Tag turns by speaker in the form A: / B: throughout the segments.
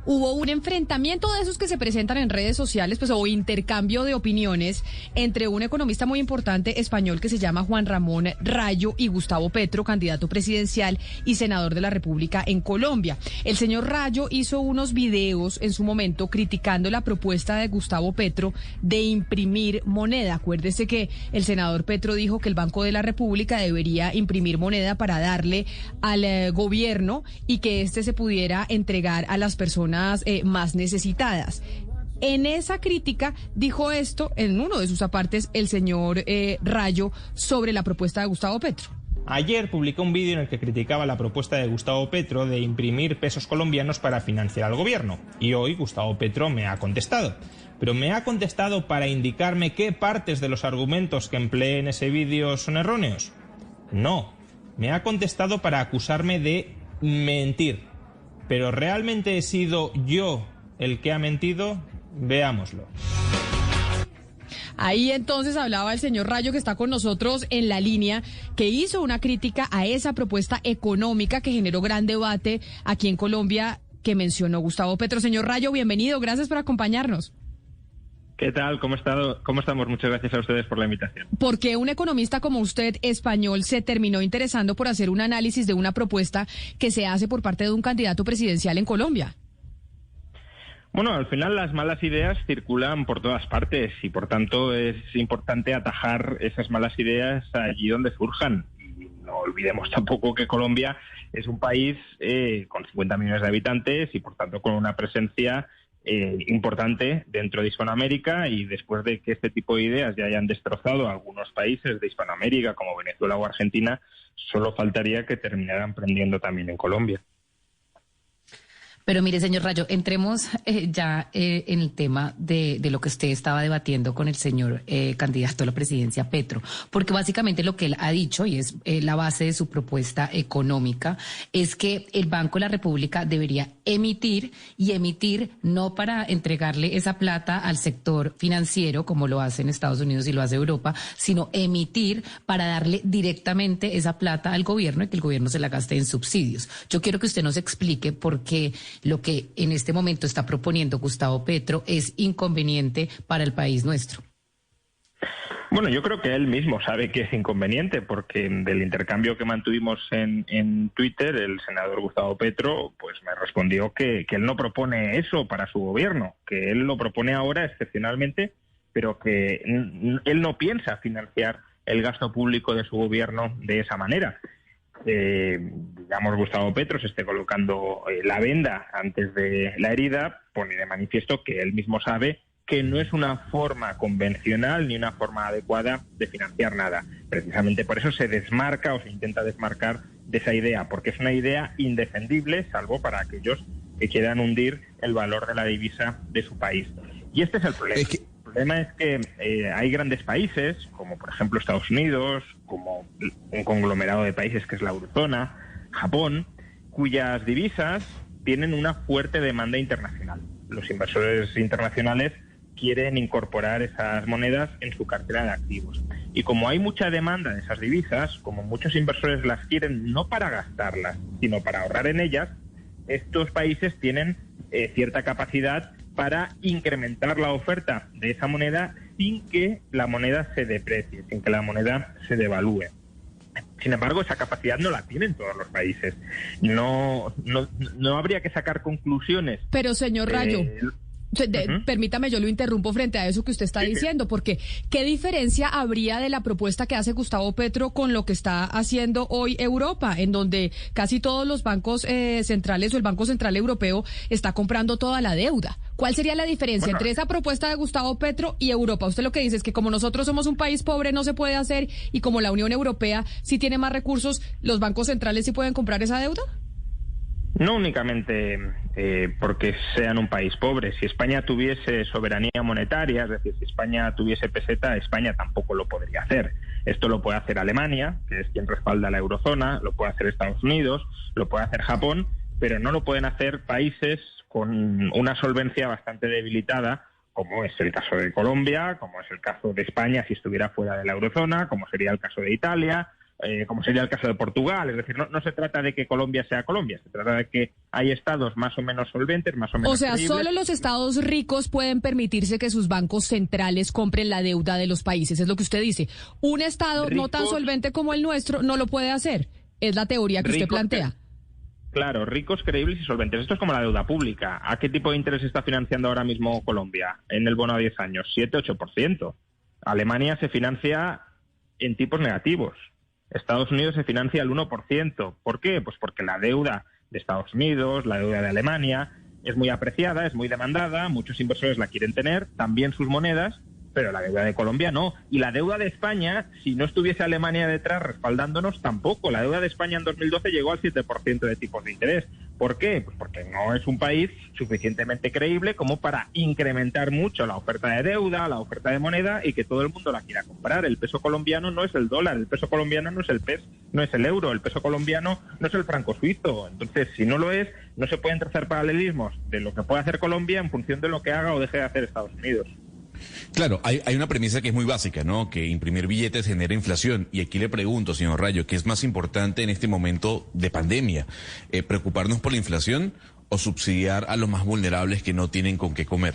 A: hubo un enfrentamiento de esos que se presentan en redes sociales, pues, o intercambio de opiniones entre un economista muy importante español que se llama Juan Ramón Rayo y Gustavo Petro, candidato presidencial y senador de la República en Colombia. El señor Rayo hizo unos videos en su momento criticando la propuesta de Gustavo Petro de imprimir moneda. Acuérdese que el senador Petro dijo que el Banco de la República debería imprimir moneda para darle al gobierno y que éste se pudiera entregar a las personas más necesitadas. En esa crítica dijo esto en uno de sus apartes el señor Rayo sobre la propuesta de Gustavo Petro.
B: Ayer publicó un vídeo en el que criticaba la propuesta de Gustavo Petro de imprimir pesos colombianos para financiar al gobierno. Y hoy Gustavo Petro me ha contestado. Pero me ha contestado para indicarme qué partes de los argumentos que empleé en ese vídeo son erróneos. No, me ha contestado para acusarme de mentir. ¿Pero realmente he sido yo el que ha mentido? Veámoslo.
A: Ahí entonces hablaba el señor Rayo, que está con nosotros en la línea, que hizo una crítica a esa propuesta económica que generó gran debate aquí en Colombia, que mencionó Gustavo Petro. Señor Rayo, bienvenido, gracias por acompañarnos.
C: ¿Qué tal? ¿Cómo estamos? Muchas gracias a ustedes por la invitación.
A: ¿Por qué un economista como usted, español, se terminó interesando por hacer un análisis de una propuesta que se hace por parte de un candidato presidencial en Colombia?
C: Bueno, al final las malas ideas circulan por todas partes y por tanto es importante atajar esas malas ideas allí donde surjan. Y no olvidemos tampoco que Colombia es un país con 50 millones de habitantes y por tanto con una presencia importante dentro de Hispanoamérica, y después de que este tipo de ideas ya hayan destrozado algunos países de Hispanoamérica como Venezuela o Argentina, solo faltaría que terminaran prendiendo también en Colombia.
D: Pero mire, señor Rayo, entremos ya en el tema de lo que usted estaba debatiendo con el señor candidato a la presidencia, Petro, porque básicamente lo que él ha dicho, y es la base de su propuesta económica, es que el Banco de la República debería emitir no para entregarle esa plata al sector financiero, como lo hace en Estados Unidos y lo hace Europa, sino emitir para darle directamente esa plata al gobierno y que el gobierno se la gaste en subsidios. Yo quiero que usted nos explique por qué lo que en este momento está proponiendo Gustavo Petro es inconveniente para el país nuestro.
C: Bueno, yo creo que él mismo sabe que es inconveniente, porque del intercambio que mantuvimos en Twitter, el senador Gustavo Petro pues me respondió que él no propone eso para su gobierno, que él lo propone ahora excepcionalmente, pero que él no piensa financiar el gasto público de su gobierno de esa manera. Digamos, Gustavo Petro se esté colocando la venda antes de la herida, pone de manifiesto que él mismo sabe que no es una forma convencional ni una forma adecuada de financiar nada. Precisamente por eso se desmarca o se intenta desmarcar de esa idea, porque es una idea indefendible, salvo para aquellos que quieran hundir el valor de la divisa de su país. Y este es el problema. El problema es que hay grandes países, como por ejemplo Estados Unidos, como un conglomerado de países que es la eurozona, Japón, cuyas divisas tienen una fuerte demanda internacional. Los inversores internacionales quieren incorporar esas monedas en su cartera de activos. Y como hay mucha demanda de esas divisas, como muchos inversores las quieren no para gastarlas, sino para ahorrar en ellas, estos países tienen cierta capacidad para incrementar la oferta de esa moneda sin que la moneda se deprecie, sin que la moneda se devalúe. Sin embargo, esa capacidad no la tienen todos los países. No habría que sacar conclusiones.
A: Pero, señor Rayo, permítame, yo lo interrumpo frente a eso que usted está diciendo, porque ¿qué diferencia habría de la propuesta que hace Gustavo Petro con lo que está haciendo hoy Europa, en donde casi todos los bancos centrales o el Banco Central Europeo está comprando toda la deuda? ¿Cuál sería la diferencia entre esa propuesta de Gustavo Petro y Europa? Usted lo que dice es que como nosotros somos un país pobre no se puede hacer, y como la Unión Europea sí tiene más recursos, ¿los bancos centrales sí pueden comprar esa deuda?
C: No únicamente porque sean un país pobre. Si España tuviese soberanía monetaria, es decir, si España tuviese peseta, España tampoco lo podría hacer. Esto lo puede hacer Alemania, que es quien respalda la eurozona, lo puede hacer Estados Unidos, lo puede hacer Japón, pero no lo pueden hacer países con una solvencia bastante debilitada, como es el caso de Colombia, como es el caso de España si estuviera fuera de la eurozona, como sería el caso de Italia, como sería el caso de Portugal. Es decir, no se trata de que Colombia sea Colombia, se trata de que hay estados más o menos solventes, más o menos
A: O sea,
C: creíbles.
A: solo los estados ricos pueden permitirse que sus bancos centrales compren la deuda de los países, es lo que usted dice. Un estado no tan solvente como el nuestro no lo puede hacer, es la teoría que usted plantea.
C: Claro, ricos, creíbles y solventes. Esto es como la deuda pública. ¿A qué tipo de interés está financiando ahora mismo Colombia en el bono a 10 años? 7-8%. Alemania se financia en tipos negativos. Estados Unidos se financia al 1%. ¿Por qué? Pues porque la deuda de Estados Unidos, la deuda de Alemania, es muy apreciada, es muy demandada, muchos inversores la quieren tener, también sus monedas, pero la deuda de Colombia no. Y la deuda de España, si no estuviese Alemania detrás respaldándonos, tampoco. La deuda de España en 2012 llegó al 7% de tipos de interés. ¿Por qué? Pues porque no es un país suficientemente creíble como para incrementar mucho la oferta de deuda, la oferta de moneda y que todo el mundo la quiera comprar. El peso colombiano no es el dólar, el peso colombiano no es el PES, no es el euro, el peso colombiano no es el franco suizo. Entonces, si no lo es, no se pueden trazar paralelismos de lo que puede hacer Colombia en función de lo que haga o deje de hacer Estados Unidos.
E: Claro, hay una premisa que es muy básica, ¿no? Que imprimir billetes genera inflación. Y aquí le pregunto, señor Rayo, ¿qué es más importante en este momento de pandemia? ¿Preocuparnos por la inflación o subsidiar a los más vulnerables que no tienen con qué comer?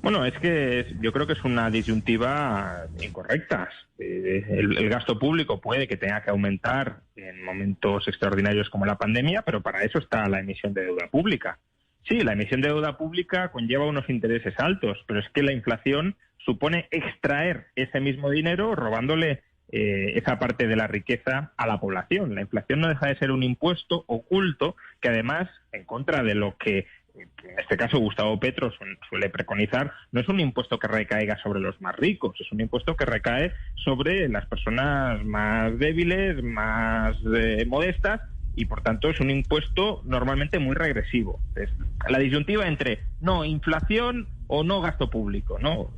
C: Bueno, es que yo creo que es una disyuntiva incorrecta. El gasto público puede que tenga que aumentar en momentos extraordinarios como la pandemia, pero para eso está la emisión de deuda pública. Sí, la emisión de deuda pública conlleva unos intereses altos, pero es que la inflación supone extraer ese mismo dinero robándole esa parte de la riqueza a la población. La inflación no deja de ser un impuesto oculto que además, en contra de lo que en este caso Gustavo Petro suele preconizar, no es un impuesto que recaiga sobre los más ricos, es un impuesto que recae sobre las personas más débiles, más modestas, y por tanto es un impuesto normalmente muy regresivo. Es la disyuntiva entre no inflación o no gasto público, ¿no?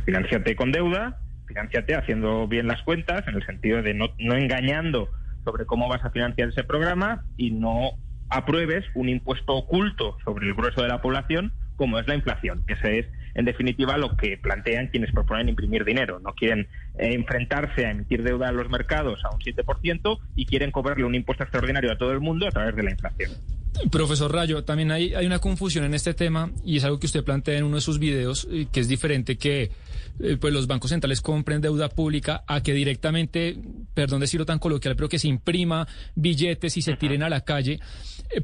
C: Financiate con deuda, financiate haciendo bien las cuentas, en el sentido de no engañando sobre cómo vas a financiar ese programa, y no apruebes un impuesto oculto sobre el grueso de la población como es la inflación, que ese es en definitiva lo que plantean quienes proponen imprimir dinero. No quieren enfrentarse a emitir deuda a los mercados a un 7% y quieren cobrarle un impuesto extraordinario a todo el mundo a través de la inflación.
F: Profesor Rayo, también hay una confusión en este tema, y es algo que usted plantea en uno de sus videos, que es diferente que pues los bancos centrales compren deuda pública a que directamente, perdón decirlo tan coloquial, pero que se imprima billetes y se tiren a la calle.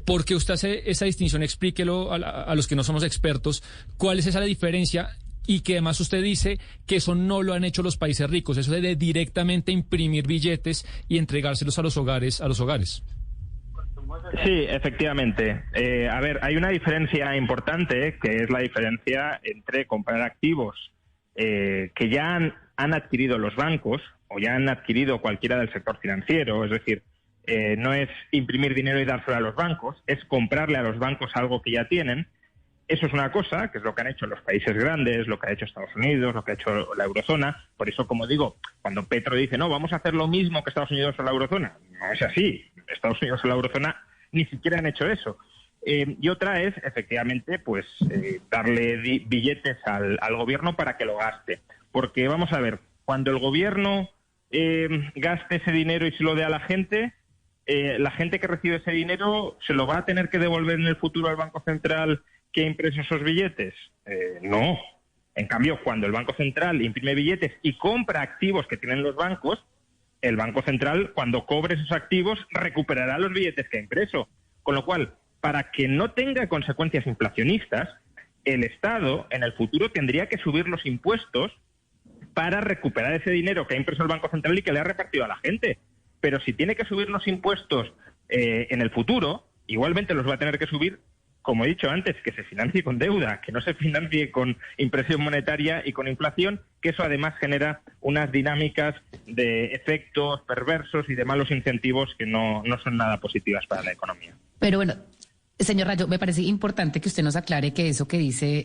F: Porque usted hace esa distinción, explíquelo a los que no somos expertos, cuál es esa diferencia, y que además usted dice que eso no lo han hecho los países ricos, eso de directamente imprimir billetes y entregárselos a los hogares.
C: Sí, efectivamente. A ver, hay una diferencia importante, que es la diferencia entre comprar activos que ya han adquirido los bancos o ya han adquirido cualquiera del sector financiero, es decir, no es imprimir dinero y dárselo a los bancos, es comprarle a los bancos algo que ya tienen. Eso es una cosa, que es lo que han hecho los países grandes, lo que ha hecho Estados Unidos, lo que ha hecho la eurozona. Por eso, como digo, cuando Petro dice, no, vamos a hacer lo mismo que Estados Unidos o la eurozona, no es así. Estados Unidos o la eurozona ni siquiera han hecho eso. Y otra es, efectivamente, pues darle billetes al gobierno para que lo gaste. Porque, vamos a ver, cuando el gobierno gaste ese dinero y se lo dé a la gente que recibe ese dinero se lo va a tener que devolver en el futuro al Banco Central que ha impreso esos billetes. No. En cambio, cuando el Banco Central imprime billetes y compra activos que tienen los bancos, el Banco Central, cuando cobre esos activos, recuperará los billetes que ha impreso. Con lo cual, para que no tenga consecuencias inflacionistas, el Estado en el futuro tendría que subir los impuestos para recuperar ese dinero que ha impreso el Banco Central y que le ha repartido a la gente. Pero si tiene que subir los impuestos en el futuro, igualmente los va a tener que subir, como he dicho antes, que se financie con deuda, que no se financie con impresión monetaria y con inflación, que eso además genera unas dinámicas de efectos perversos y de malos incentivos que no son nada positivas para la economía.
D: Pero bueno, Señor Rayo, me parece importante que usted nos aclare que eso que dice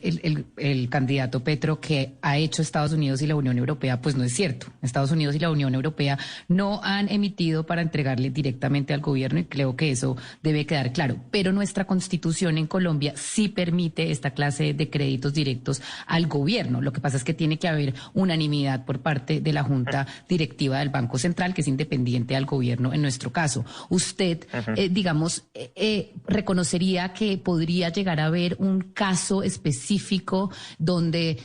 D: el candidato Petro que ha hecho Estados Unidos y la Unión Europea, pues no es cierto. Estados Unidos y la Unión Europea no han emitido para entregarle directamente al gobierno y creo que eso debe quedar claro. Pero nuestra Constitución en Colombia sí permite esta clase de créditos directos al gobierno. Lo que pasa es que tiene que haber unanimidad por parte de la Junta Directiva del Banco Central, que es independiente al gobierno en nuestro caso. Usted, reconocería que podría llegar a haber un caso específico donde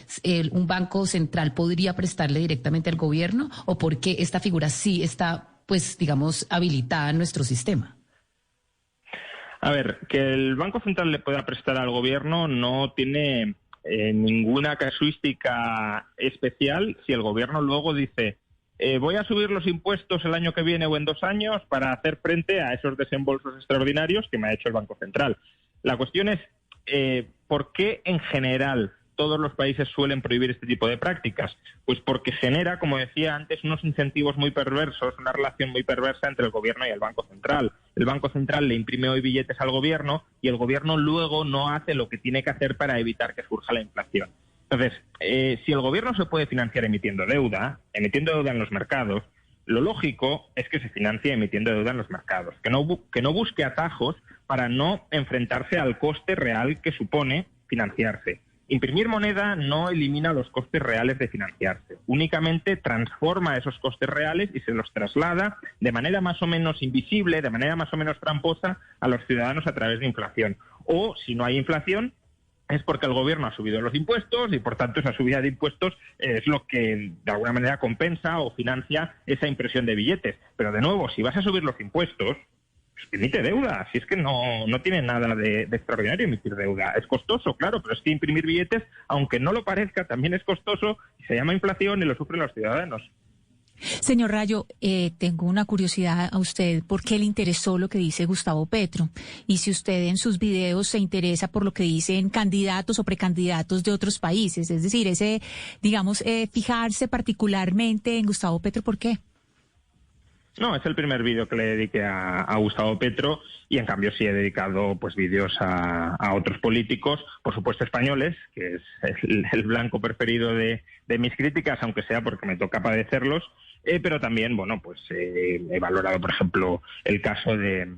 D: un banco central podría prestarle directamente al gobierno, o por qué esta figura sí está, pues, digamos, habilitada en nuestro sistema.
C: A ver, que el Banco Central le pueda prestar al gobierno no tiene ninguna casuística especial si el gobierno luego dice voy a subir los impuestos el año que viene o en 2 años para hacer frente a esos desembolsos extraordinarios que me ha hecho el Banco Central. La cuestión es ¿por qué en general todos los países suelen prohibir este tipo de prácticas? Pues porque genera, como decía antes, unos incentivos muy perversos, una relación muy perversa entre el gobierno y el Banco Central. El Banco Central le imprime hoy billetes al gobierno y el gobierno luego no hace lo que tiene que hacer para evitar que surja la inflación. Entonces, si el gobierno se puede financiar emitiendo deuda en los mercados, lo lógico es que se financie emitiendo deuda en los mercados, que no busque atajos para no enfrentarse al coste real que supone financiarse. Imprimir moneda no elimina los costes reales de financiarse, únicamente transforma esos costes reales y se los traslada de manera más o menos invisible, de manera más o menos tramposa a los ciudadanos a través de inflación. O, si no hay inflación, es porque el gobierno ha subido los impuestos y, por tanto, esa subida de impuestos es lo que, de alguna manera, compensa o financia esa impresión de billetes. Pero, de nuevo, si vas a subir los impuestos, pues emite deuda. Si es que no tiene nada de extraordinario emitir deuda. Es costoso, claro, pero es que imprimir billetes, aunque no lo parezca, también es costoso y se llama inflación y lo sufren los ciudadanos.
G: Señor Rayo, tengo una curiosidad a usted. ¿Por qué le interesó lo que dice Gustavo Petro? Y si usted en sus videos se interesa por lo que dicen candidatos o precandidatos de otros países, es decir, fijarse particularmente en Gustavo Petro, ¿por qué?
C: No, es el primer vídeo que le dediqué a Gustavo Petro y en cambio sí he dedicado pues vídeos a otros políticos, por supuesto españoles, que es el blanco preferido de mis críticas, aunque sea porque me toca padecerlos, pero también, bueno, pues he valorado, por ejemplo, el caso de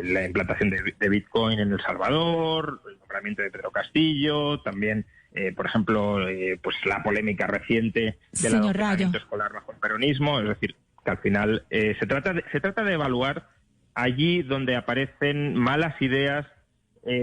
C: la implantación de Bitcoin en El Salvador, el nombramiento de Pedro Castillo, también por ejemplo, pues la polémica reciente del adoctrinamiento escolar bajo el peronismo, es decir, que al final se trata de evaluar allí donde aparecen malas ideas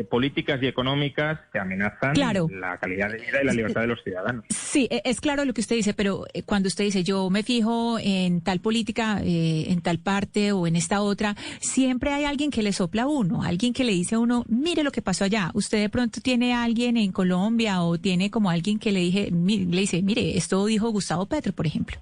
C: políticas y económicas que amenazan la calidad de vida y la libertad de los ciudadanos.
G: Sí, es claro lo que usted dice, pero cuando usted dice yo me fijo en tal política, en tal parte o en esta otra, siempre hay alguien que le sopla a uno, alguien que le dice a uno, mire lo que pasó allá. Usted de pronto tiene a alguien en Colombia o tiene como alguien que le dice, mire, esto dijo Gustavo Petro, por ejemplo.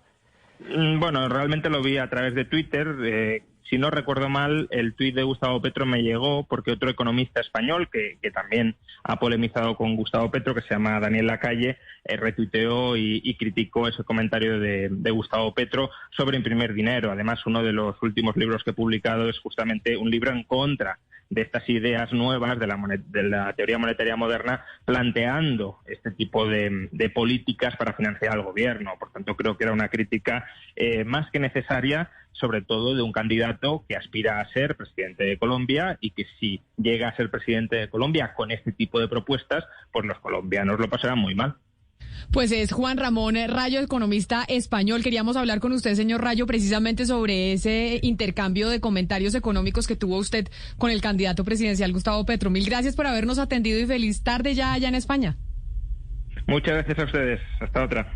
C: Bueno, realmente lo vi a través de Twitter. Si no recuerdo mal, el tuit de Gustavo Petro me llegó porque otro economista español que también ha polemizado con Gustavo Petro, que se llama Daniel Lacalle, retuiteó y criticó ese comentario de Gustavo Petro sobre imprimir dinero. Además, uno de los últimos libros que he publicado es justamente un libro en contra de estas ideas nuevas de la teoría monetaria moderna, planteando este tipo de políticas para financiar al gobierno. Por tanto, creo que era una crítica más que necesaria, sobre todo de un candidato que aspira a ser presidente de Colombia y que si llega a ser presidente de Colombia con este tipo de propuestas, pues los colombianos lo pasarán muy mal.
A: Pues es Juan Ramón Rayo, economista español. Queríamos hablar con usted, señor Rayo, precisamente sobre ese intercambio de comentarios económicos que tuvo usted con el candidato presidencial Gustavo Petro. Mil gracias por habernos atendido y feliz tarde ya allá en España.
C: Muchas gracias a ustedes. Hasta otra.